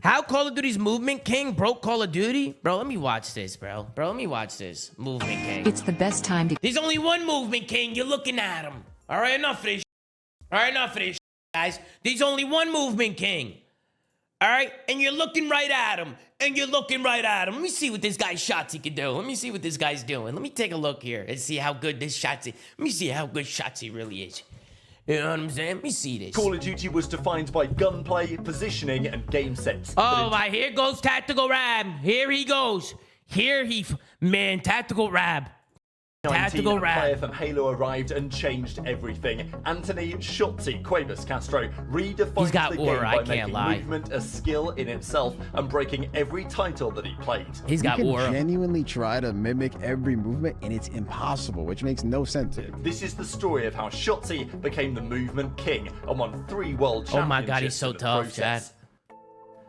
How Call of Duty's Movement King broke Call of Duty? Bro, let me watch this, bro. Let me watch this. Movement King. It's the best time to... There's only one Movement King. You're looking at him. All right, enough of this. All right, enough of this, guys. There's only one Movement King. All right? And you're looking right at him. And you're looking right at him. Let me see what this guy Shotzzy can do. Let me see what this guy's doing. Let me take a look here and see how good this Shotzzy... Let me see how good Shotzzy really is. You know what I'm saying? Let me see this. Call of Duty was defined by gunplay, positioning, and game sense. Oh, my, here goes Tactical Rab. Here he goes. Man, Tactical Rab. Tactical a Rab. player from Halo arrived and changed everything. Anthony Shotzzy Cuevas Castro redefined got the aura, game I by can't making lie. movement a skill in itself and breaking every title that he played. He's got you can aura. genuinely try to mimic every movement, and it's impossible, which makes no sense. This is the story of how Shotzzy became the movement king and won 3 world championships. Oh my God, he's so in the tough, process. Chad.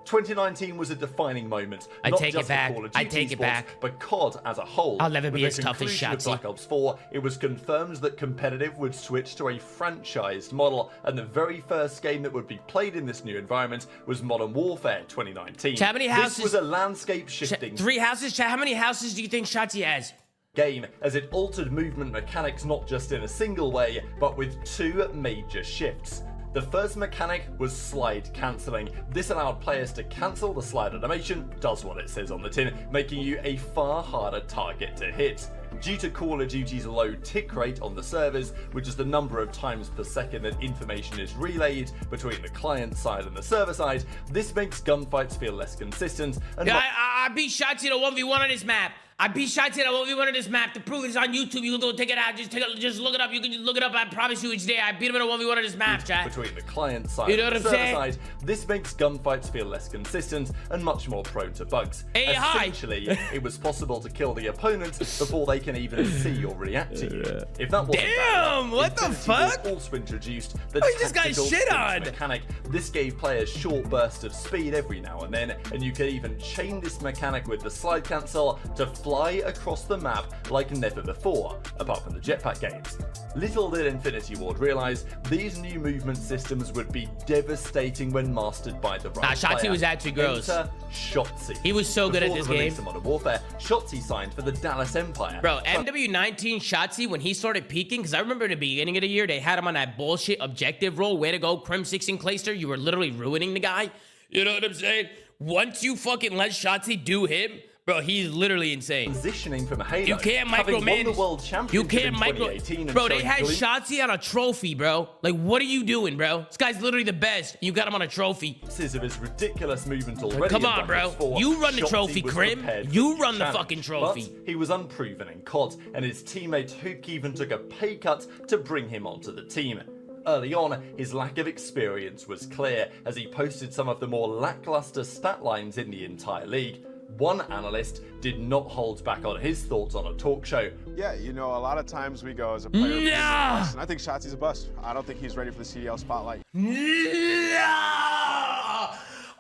2019 was a defining moment. I not take just it back. For Call of I Duty take it sports, back. But COD as a whole. I'll never be With as the tough as conclusion of Shotzzy. Black Ops 4, it was confirmed that competitive would switch to a franchised model, and the very first game that would be played in this new environment was Modern Warfare 2019. How many houses? This was a landscape shifting 3 houses? Chad, how many houses do you think Shotzzy has? game, as it altered movement mechanics not just in a single way, but with 2 major shifts. The first mechanic was slide cancelling. This allowed players to cancel the slide animation, does what it says on the tin, making you a far harder target to hit. Due to Call of Duty's low tick rate on the servers, which is the number of times per second that information is relayed between the client side and the server side, this makes gunfights feel less consistent. And Yeah, I beat Shotzzy in a 1v1 on this map. I beat Shotzzy in a 1v1 on this map. The proof is on YouTube. You can go take it out. Just look it up. You can just look it up. I promise you it's there. I beat him in a 1v1 on this map, chat. between the client side You know and what the I'm server saying? side, this makes gunfights feel less consistent and much more prone to bugs. Hey, hi. Essentially, it was possible to kill the opponent before they can even see or react to you. If that wasn't bad Damn, enough, what the Infinity Ward fuck? also introduced the Oh, you just got tactical shit sprint on. mechanic. This gave players short bursts of speed every now and then, and you could even chain this mechanic with the slide cancel to fly across the map like never before, apart from the jetpack games. Little did Infinity Ward realise these new movement systems would be devastating when mastered by the right Shotzzy player. was actually gross. Enter Shotzzy. He was so good at Before this the release game. of Modern Warfare, Shotzzy signed for the Dallas Empire. Bro, MW19 Shotzzy, when he started peaking, because I remember in the beginning of the year, they had him on that bullshit objective role. Way to go, Crim 6 and Clayster. You were literally ruining the guy. You know what I'm saying? Once you fucking let Shotzzy do him, bro, he's literally insane. Transitioning from Halo, You can't having won the micromanage. World You Championship can't in micro. 2018 and Bro, they showing had glimpses Shotzzy on a trophy, bro. Like, what are you doing, bro? This guy's literally the best. You got him on a trophy. of his ridiculous movement already. Come in on, Black Ops bro. 4, You run the Shotzzy trophy, was Crim. prepared for You this run the challenge. fucking trophy. But he was unproven in COD, and his teammate Hook even took a pay cut to bring him onto the team. Early on, his lack of experience was clear, as he posted some of the more lackluster stat lines in the entire league. One analyst did not hold back on his thoughts on a talk show. Yeah, you know, a lot of times we go as a player, No! he's a bust, and I think Shotzy's a bust. I don't think he's ready for the CDL spotlight. No!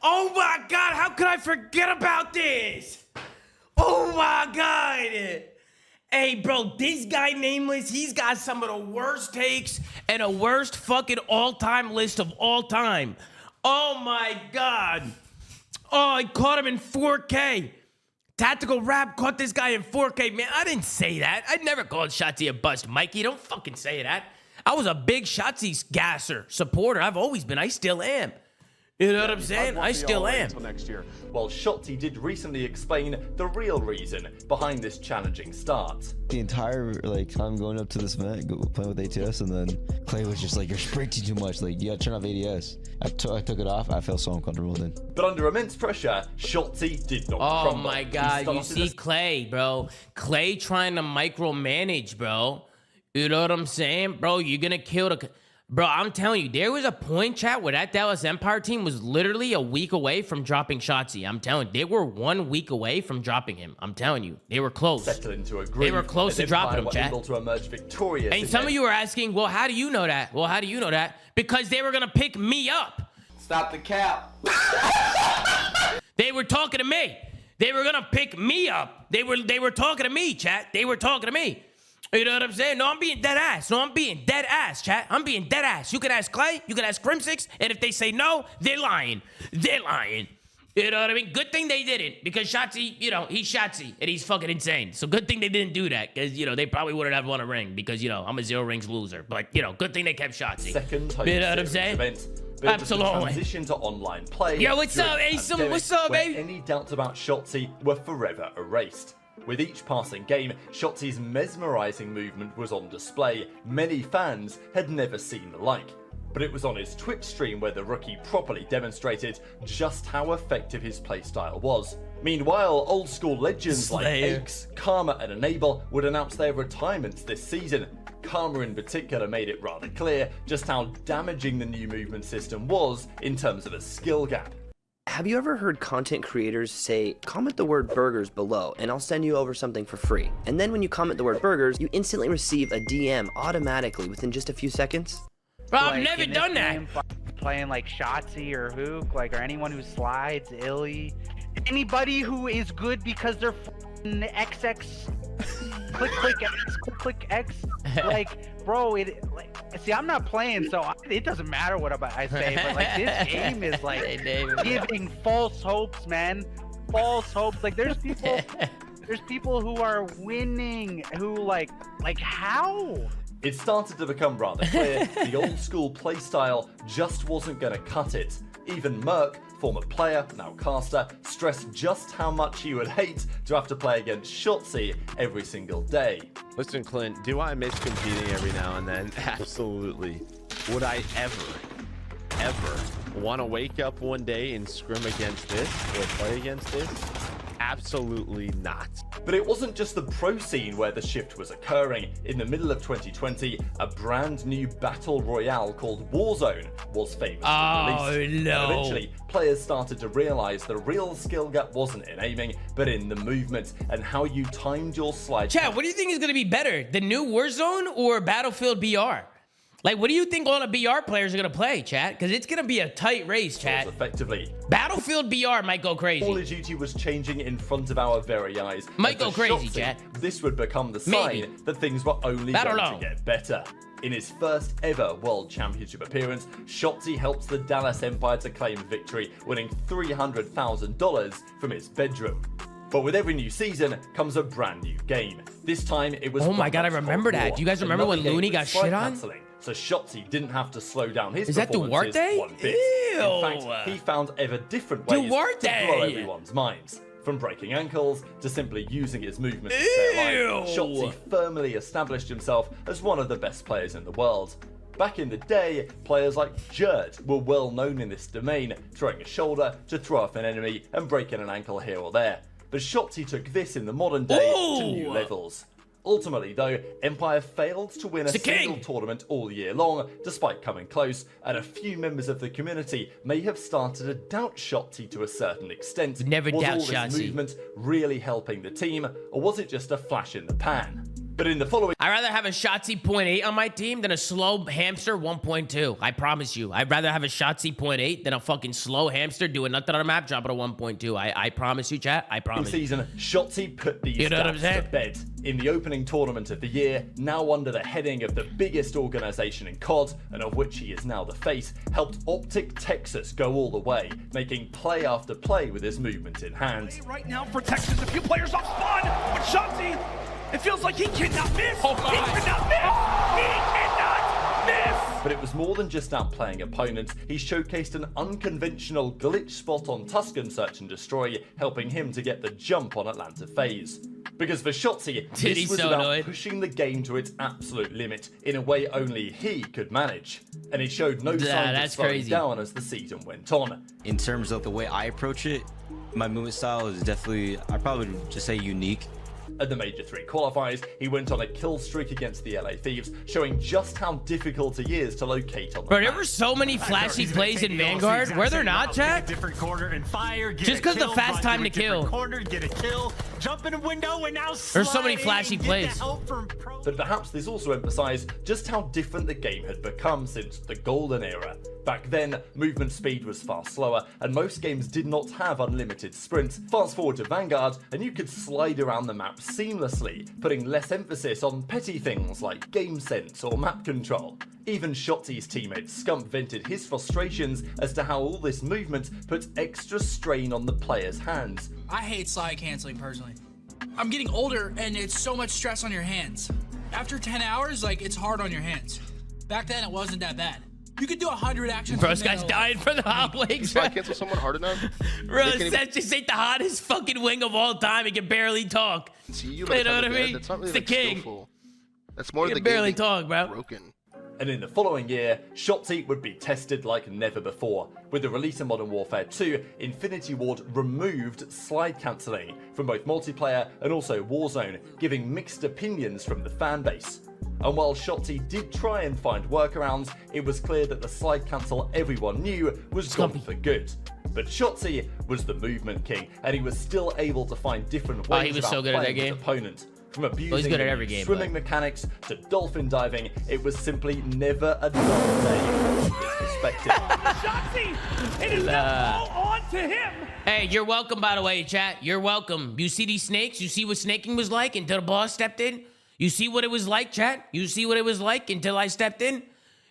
Oh my God, how could I forget about this? Oh my God. Hey, bro, this guy Nameless, he's got some of the worst takes and a worst fucking all-time list of all time. Oh my God. Oh, I caught him in 4K. Tactical Rap caught this guy in 4K. Man, I didn't say that. I never called Shotzzy a bust, Mikey. Don't fucking say that. I was a big Shotzzy gasser, supporter. I've always been. I still am. You know what I'm saying? I still am. Until next year. While Shotzzy did recently explain the real reason behind this challenging start. The entire time going up to this event, playing with ATS, and then Clay was just like, "You're sprinting too much. Like, you gotta turn off ADS." I took it off. I felt so uncomfortable then. But under immense pressure, Shotzzy did not Oh crumble. my He God, you started see as Clay, bro. Clay trying to micromanage, bro. You know what I'm saying? Bro, you're gonna kill the... Bro, I'm telling you, there was a point, chat, where that Dallas Empire team was literally a week away from dropping Shotzzy. I'm telling you, they were 1 week away from dropping him. I'm telling you, they were close. settle into a groove. They were close as to dropping Empire him, were chat. able to emerge victorious. And in some their of you are asking, well, how do you know that? Well, how do you know that? Because they were gonna pick me up. Stop the cap. They were talking to me. They were gonna pick me up. They were talking to me, chat. They were talking to me. You know what I'm saying? No, I'm being dead ass. No, I'm being dead ass, chat. I'm being dead ass. You can ask Clay, you can ask Crim 6, and if they say no, they're lying. They're lying. You know what I mean? Good thing they didn't, because Shotzzy, you know, he's Shotzzy and he's fucking insane. So good thing they didn't do that, because, you know, they probably wouldn't have won a ring, because, you know, I'm a 0 rings loser. But, you know, good thing they kept Shotzzy. Second home You know what I'm series saying? event. But Absolutely. It was the transition to online play. Yo, what's during up, the Ace? pandemic, What's up, where baby? any doubts about Shotzzy were forever erased. With each passing game, Shotzzy's mesmerizing movement was on display. Many fans had never seen the like. But it was on his Twitch stream where the rookie properly demonstrated just how effective his playstyle was. Meanwhile, old school legends like Slayer. Aches, Karma and Enable would announce their retirements this season. Karma in particular made it rather clear just how damaging the new movement system was in terms of a skill gap. Have you ever heard content creators say, comment the word burgers below and I'll send you over something for free? And then when you comment the word burgers, you instantly receive a DM automatically within just a few seconds? Bro, I've Like, never in this done that. game, playing like Shotzzy or Hook, like, or anyone who slides, Illy, anybody who is good because they're XX, click X, like, bro, see, I'm not playing, so it doesn't matter what I say, but like this game is like giving false hopes, man, false hopes. Like there's people who are winning who like how? It started to become rather clear the old school playstyle just wasn't going to cut it. Even Merc, former player, now caster, stressed just how much he would hate to have to play against Shotzzy every single day. Listen, Clint, do I miss competing every now and then? Absolutely. Would I ever want to wake up one day and scrim against this or play against this? Absolutely not. But it wasn't just the pro scene where the shift was occurring. In the middle of 2020, a brand new battle royale called Warzone was famously released. no. And eventually, players started to realize the real skill gap wasn't in aiming, but in the movement and how you timed your slide. Chat, what do you think is going to be better? The new Warzone or Battlefield BR? Like, what do you think all the BR players are going to play, chat? Because it's going to be a tight race, chat. Effectively. Battlefield BR might go Call crazy. of Duty was changing in front of our very eyes. Might And go for crazy, Shotzzy, chat. This would become the Maybe. sign that things were only I don't going know. to get better. In his first ever World Championship appearance, Shotzzy helps the Dallas Empire to claim victory, winning $300,000 from his bedroom. But with every new season comes a brand new game. This time it was. Oh my God, I Black Ops remember Cold that. War, Do you guys remember when another game Looney with got slide shit on? cancelling, so Shotzzy didn't have to slow down his Is that performances Duarte? one bit. Ew. In fact, he found ever different ways to Duarte. blow everyone's minds. From breaking ankles to simply using his movement to stay alive, Ew. Shotzzy firmly established himself as one of the best players in the world. Back in the day, players like Jerd were well known in this domain, throwing a shoulder to throw off an enemy and breaking an ankle here or there. But Shotzzy took this in the modern day to new Ooh. levels. Ultimately, though, Empire failed to win a The king. single tournament all year long, despite coming close, and a few members of the community may have started to doubt Shotzzy to a certain extent. Never was doubt all this Shotzzy. movement really helping the team, or was it just a flash in the pan? But in the following I'd rather have a Shotzzy 0.8 on my team than a slow hamster 1.2. I promise you. I'd rather have a Shotzzy 0.8 than a fucking slow hamster doing nothing on a map, dropping a 1.2. I promise you, chat. I promise you. season, Shotzzy put these You know what I'm stats saying? to bed. In the opening tournament of the year, now under the heading of the biggest organization in COD, and of which he is now the face, helped Optic Texas go all the way, making play after play with his movement in hand. Right now for Texas, a few players off spawn, but Shotzzy, it feels like he cannot miss. Oh, He God. cannot miss. He cannot miss. But it was more than just outplaying opponents. He showcased an unconventional glitch spot on Tuscan Search and Destroy, helping him to get the jump on Atlanta FaZe. Because for Shotzzy, Dude, this he's was so about annoyed. pushing the game to its absolute limit in a way only he could manage. And he showed no signs of that's slowing crazy. down as the season went on. In terms of the way I approach it, my movement style is definitely, I'd probably just say unique. At the Major 3 qualifiers, he went on a kill streak against the LA Thieves, showing just how difficult he is to locate on the Bro, map. there were so many flashy plays in Vanguard. Were there not, chat? Different corner and fire. Just 'cause the fast time to kill. Corner, get a kill. Jump in a window and now There's so many slide flashy in, get plays. the help from pro- But perhaps this also emphasised just how different the game had become since the golden era. Back then, movement speed was far slower, and most games did not have unlimited sprints. Fast forward to Vanguard, and you could slide around the map seamlessly, putting less emphasis on petty things like game sense or map control. Even Shottzy's teammate Scump vented his frustrations as to how all this movement put extra strain on the player's hands. I hate slide canceling personally. I'm getting older and it's so much stress on your hands. After 10 hours, like, it's hard on your hands. Back then, it wasn't that bad. You could do 100 actions. Bro, this guy's dying for the hot wings. If I cancel someone hard enough, bro, that just ain't the hottest fucking wing of all time. He can barely talk. See you, know what I mean? That's not really It's the king. skillful. That's more He the can barely game talk, bro. broken. And in the following year, Shotzzy would be tested like never before. With the release of Modern Warfare 2, Infinity Ward removed slide cancelling from both multiplayer and also Warzone, giving mixed opinions from the fanbase. And while Shotzzy did try and find workarounds, it was clear that the slide cancel everyone knew was gone for good. But Shotzzy was the movement king, and he was still able to find different ways he was about so good at that playing his game. opponent. From abusing he's good at every game, swimming mechanics to dolphin diving, it was simply never a dull day from his perspective. Shotzzy! It is now all on to him! Hey, you're welcome, by the way, chat. You're welcome. You see these snakes? You see what snaking was like until the boss stepped in? You see what it was like, chat? You see what it was like until I stepped in?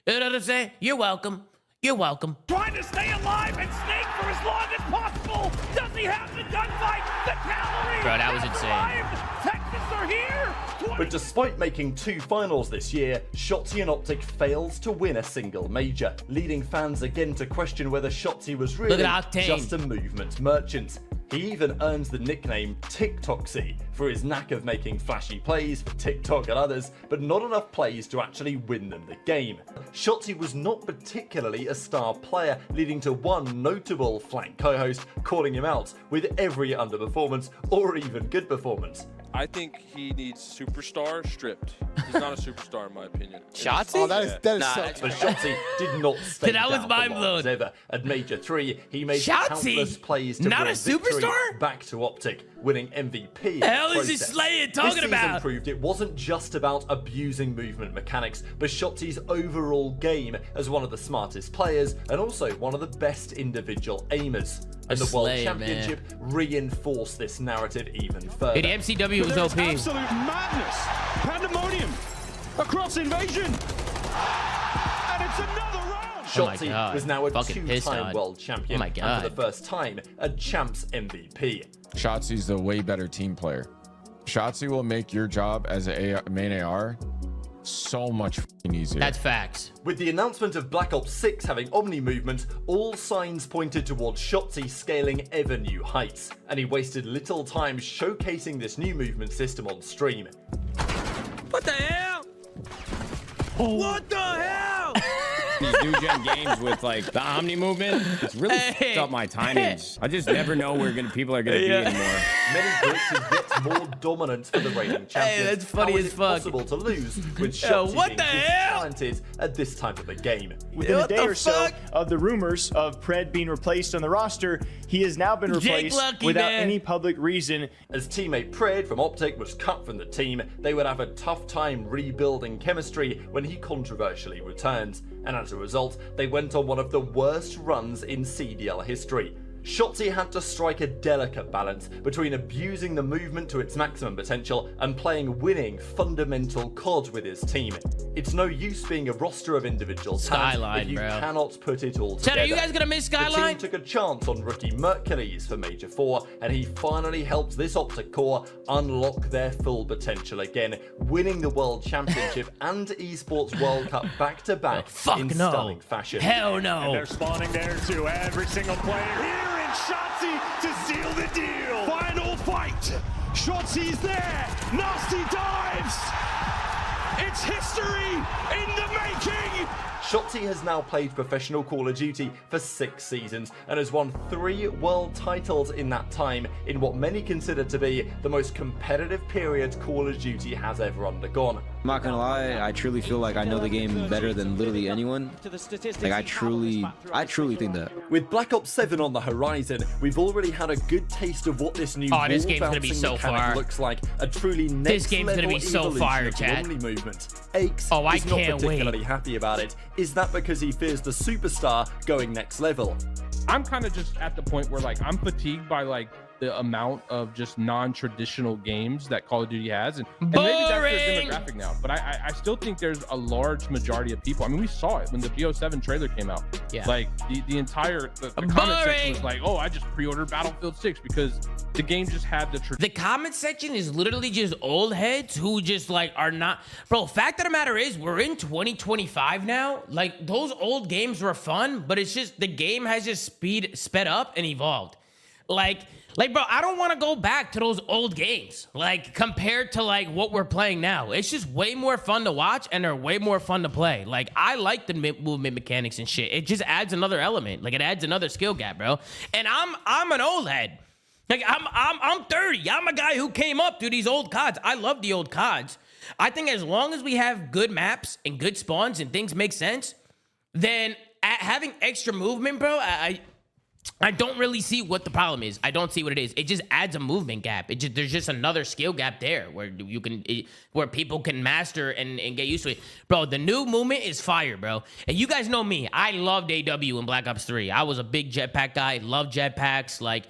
You know what I'm saying? You're welcome. You're welcome. Trying to stay alive and snake for as long as possible! Does he have the gunfight? The cavalry! Bro, that was has insane. arrived. Texas are here! But despite making 2 finals this year, Shotzzy and Optic failed to win a single major, leading fans again to question whether Shotzzy was really just a movement merchant. He even earns the nickname TikToxy for his knack of making flashy plays for TikTok and others, but not enough plays to actually win them the game. Shotzzy was not particularly a star player, leading to one notable flank co-host calling him out with every underperformance or even good performance. I think he needs superstar stripped. He's not a superstar in my opinion. Shotzzy? Oh, that is so But Shotzzy did not stay That was down mind for blown. long ever. At Major 3, he made Shotzzy? countless plays to Not bring a superstar? victory back to Optic, winning MVP. The hell is this Slayer talking This about? season proved it wasn't just about abusing movement mechanics, but Shotzzy's overall game as one of the smartest players and also one of the best individual aimers. And the World Slayer, Championship reinforced this narrative even further. Hey, the MCW was OP. Absolute madness! Pandemonium! Across invasion! And it's another round! Shotzzy was now a Fucking pissed two-time on. world champion, Oh my and God. for the first time, a champs MVP. Shotzi's the way better team player. Shotzzy will make your job as a main AR so much easier. That's facts. With the announcement of Black Ops 6 having omni movement, all signs pointed towards Shotzzy scaling ever new heights, and he wasted little time showcasing this new movement system on stream. What the hell? What the hell? These new gen games with like the omni movement, it's really fucked up my timings. I just never know where people are gonna be anymore. Many glitches get more dominant for the reigning champions. That's funny How as is it fuck. possible to lose with Yo, Shotzzy what being the this hell? talented at this time of the game? Within a What day the or so fuck? of the rumors of Pred being replaced on the roster, he has now been Jake replaced Lucky, without man. any public reason. As teammate Pred from Optic was cut from the team, they would have a tough time rebuilding chemistry when he controversially returns, and as a result, they went on one of the worst runs in CDL history. Shotzzy had to strike a delicate balance between abusing the movement to its maximum potential and playing winning fundamental COD with his team. It's no use being a roster of individual talent Skyline, if you bro. cannot put it all Chat, together. are you guys gonna miss The Skyline? team took a chance on rookie Mercules for Major 4, and he finally helped this Optic core unlock their full potential again, winning the World Championship and Esports World Cup back-to-back in no. stunning fashion. Hell no. And they're spawning there too. Every single player here in Shotzzy to seal the deal. Final fight. Shotzy's there. Nasty dives. It's history in the making. Shotzzy has now played professional Call of Duty for 6 seasons and has won 3 world titles in that time in what many consider to be the most competitive period Call of Duty has ever undergone. I'm not gonna lie, I truly feel like I know the game better than literally anyone. Like I truly think that. With Black Ops 7 on the horizon, we've already had a good taste of what this new this wall game's gonna be bouncing so mechanic fire. looks like. A truly next This game's gonna level be so evolution fire, of the chat. Omni movement. Aches Oh, I is not can't wait. particularly happy about it, Is that because he fears the superstar going next level? I'm kind of just at the point where like I'm fatigued by like the amount of just non-traditional games that Call of Duty has, and maybe that's their demographic now. But I still think there's a large majority of people. I mean, we saw it when the BO7 trailer came out. Yeah. Like the entire comment section was like, "Oh, I just pre-ordered Battlefield 6 because the game just had the." Comment section is literally just old heads who just like are not. Bro, fact of the matter is, we're in 2025 now. Like those old games were fun, but it's just the game has just sped up and evolved. Like, bro, I don't want to go back to those old games, like, compared to, like, what we're playing now. It's just way more fun to watch, and they're way more fun to play. Like, I like the movement mechanics and shit. It just adds another element. Like, it adds another skill gap, bro. And I'm an old head. Like, I'm 30. I'm a guy who came up through these old CODs. I love the old CODs. I think as long as we have good maps and good spawns and things make sense, then having extra movement, bro, I don't really see what the problem is. I don't see what it is. It just adds a movement gap. There's just another skill gap there where where people can master and get used to it. Bro, the new movement is fire, bro. And you guys know me. I loved AW in Black Ops 3. I was a big jetpack guy. Loved jetpacks. Like,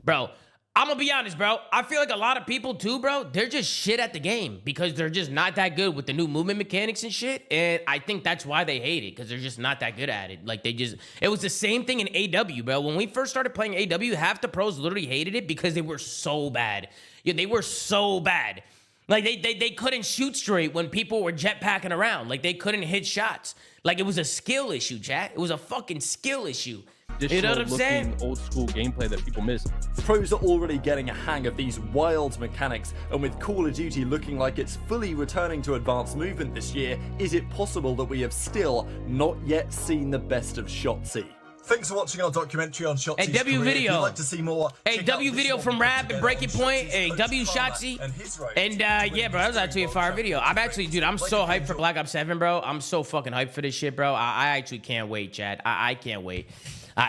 bro, I'm gonna be honest, bro. I feel like a lot of people too, bro, they're just shit at the game because they're just not that good with the new movement mechanics and shit. And I think that's why they hate it, because they're just not that good at it. Like, it was the same thing in AW, bro. When we first started playing AW, half the pros literally hated it because they were so bad. Yeah, they were so bad. Like, they couldn't shoot straight when people were jetpacking around. Like, they couldn't hit shots. Like, it was a skill issue, chat. It was a fucking skill issue. You know what I'm saying? Old school gameplay that people miss. Pros are already getting a hang of these wild mechanics, and with Call of Duty looking like it's fully returning to advanced movement this year, is it possible that we have still not yet seen the best of Shotzzy? Thanks for watching our documentary on Shottzy's Hey, W career. video. If you'd like to see more, Hey, check out W this video one from we put Rap and together Breaking on Point. Shottzy's Hey, post W format Shotzzy. and his road And to yeah, bro, that was actually a fire video. I'm actually, dude, I'm so hyped for Black Ops 7, bro. I'm so fucking hyped for this shit, bro. I actually can't wait, Chad. I can't wait.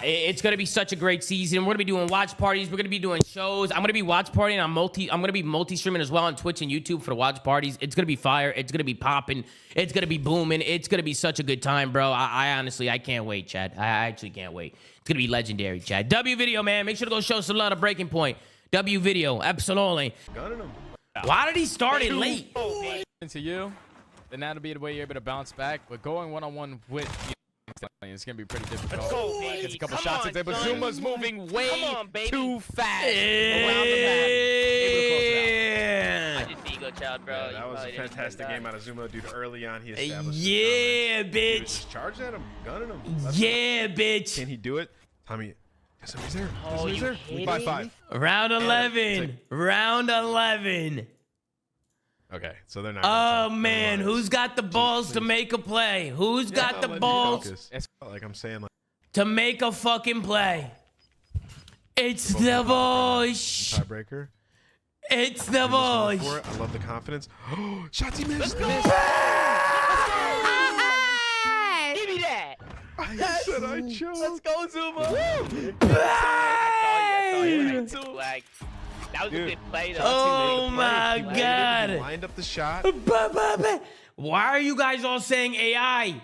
It's gonna be such a great season. We're gonna be doing watch parties. We're gonna be doing shows. I'm gonna be watch partying. I'm gonna be multi-streaming as well on Twitch and YouTube for the watch parties. It's gonna be fire. It's gonna be popping. It's gonna be booming. It's gonna be such a good time, bro. I honestly, I can't wait, Chad. I actually can't wait. It's gonna be legendary, Chad. W video, man. Make sure to go show some love to Breaking Point. W video, absolutely. Why did he start it late? To you, then that'll be the way you're able to bounce back. But going one-on-one with it's gonna be pretty difficult. Let's go, Gets a couple Come shots on, in there, but son. Zooma's moving way too fast Hey. around the map. Able to close it out. I just ego child, bro. That was a fantastic game out of Zoomaa, dude. Early on, he established. Yeah, bitch. Just charging at him, gunning him. Yeah, bitch. Can he do it? Tommy, somebody's there. Oh, Somebody's you there. kidding 5-5. Round 11. Round 11. Okay, so they're not. Oh man, who's got the balls to make a play? Who's got the balls Like I'm saying, like to make a fucking play? It's the boys. tiebreaker. It's the He was going boys. for it. I love the confidence. Oh, Shotzzy missed. Give me that. I said I chose. Let's go, Zoomaa. Like, that was a good play, though. Oh my god. Lined up the shot. Why are you guys all saying AI?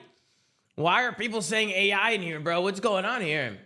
Why are people saying AI in here, bro? What's going on here?